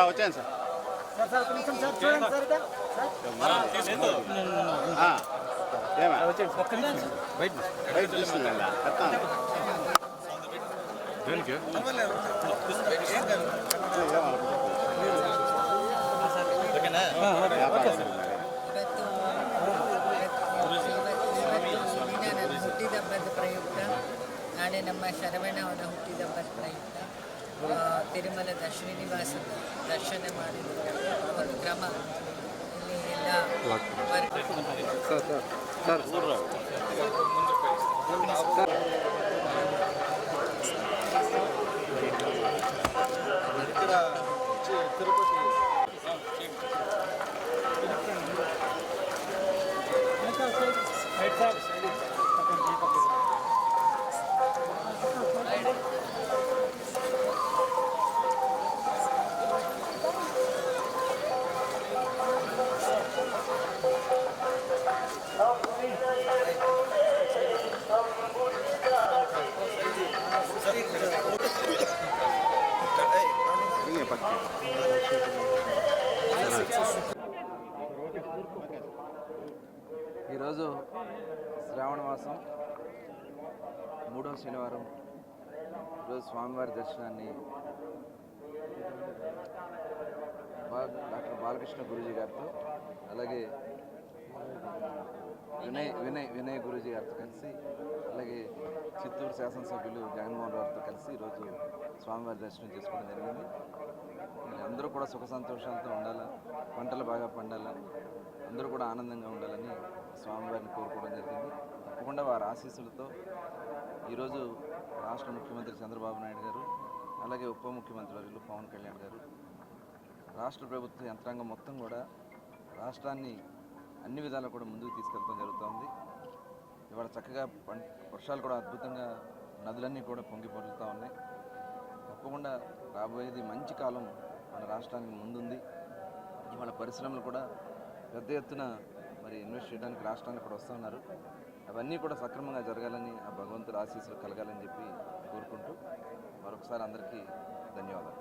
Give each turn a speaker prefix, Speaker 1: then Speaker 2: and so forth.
Speaker 1: వచ్చాను సార్ చూడండి సార్ బయట తీసుకున్నా దేనికి
Speaker 2: ಹುಟ್ಟಿದಬ್ಬದ ಪ್ರಯುಕ್ತ ನಾಳೆ ನಮ್ಮ ಶರವಣ ಅವರ ಹುಟ್ಟಿದಬ್ಬದ ಪ್ರಯುಕ್ತ ತಿರುಮಲದ ಶ್ರೀನಿವಾಸದ ದರ್ಶನ ಮಾಡಿದ ಒಂದು ಕ್ರಮ ಇಲ್ಲಿ ಎಲ್ಲ
Speaker 1: తిరుపతి
Speaker 3: ఈరోజు శ్రావణ మాసం 3వ శనివారం ఈరోజు స్వామివారి దర్శనాన్ని డాక్టర్ బాలకృష్ణ గురూజీ గారితో అలాగే వినయ్ గురూజీ గారితో కలిసి అలాగే చిత్తూరు శాసనసభ్యులు జగన్మోహన్ గారితో కలిసి ఈరోజు స్వామివారి దర్శనం చేసుకోవడం జరిగింది. అందరూ కూడా సుఖ సంతోషాలతో ఉండాలా, పంటలు బాగా పండాలా, అందరూ కూడా ఆనందంగా ఉండాలని స్వామివారిని కోరుకోవడం జరిగింది. తప్పకుండా వారి ఆశీస్సులతో ఈరోజు రాష్ట్ర ముఖ్యమంత్రి చంద్రబాబు నాయుడు గారు అలాగే ఉప ముఖ్యమంత్రి వర్యులు పవన్ కళ్యాణ్ గారు రాష్ట్ర ప్రభుత్వ యంత్రాంగం మొత్తం కూడా రాష్ట్రాన్ని అన్ని విధాలా కూడా ముందుకు తీసుకెళ్ళడం జరుగుతుంది. ఇవాళ చక్కగా వర్షాలు కూడా అద్భుతంగా నదులన్నీ కూడా పొంగి పొరులుతూ ఉన్నాయి. తప్పకుండా రాబోయేది మంచి కాలం మన రాష్ట్రానికి ముందుంది. ఇవాళ పరిశ్రమలు కూడా పెద్ద ఎత్తున మరి ఇన్వెస్ట్ చేయడానికి రాష్ట్రానికి కూడా వస్తూ ఉన్నారు. అవన్నీ కూడా సక్రమంగా జరగాలని ఆ భగవంతుడి ఆశీస్సులు కలగాలని చెప్పి కోరుకుంటూ మరొకసారి అందరికీ ధన్యవాదాలు.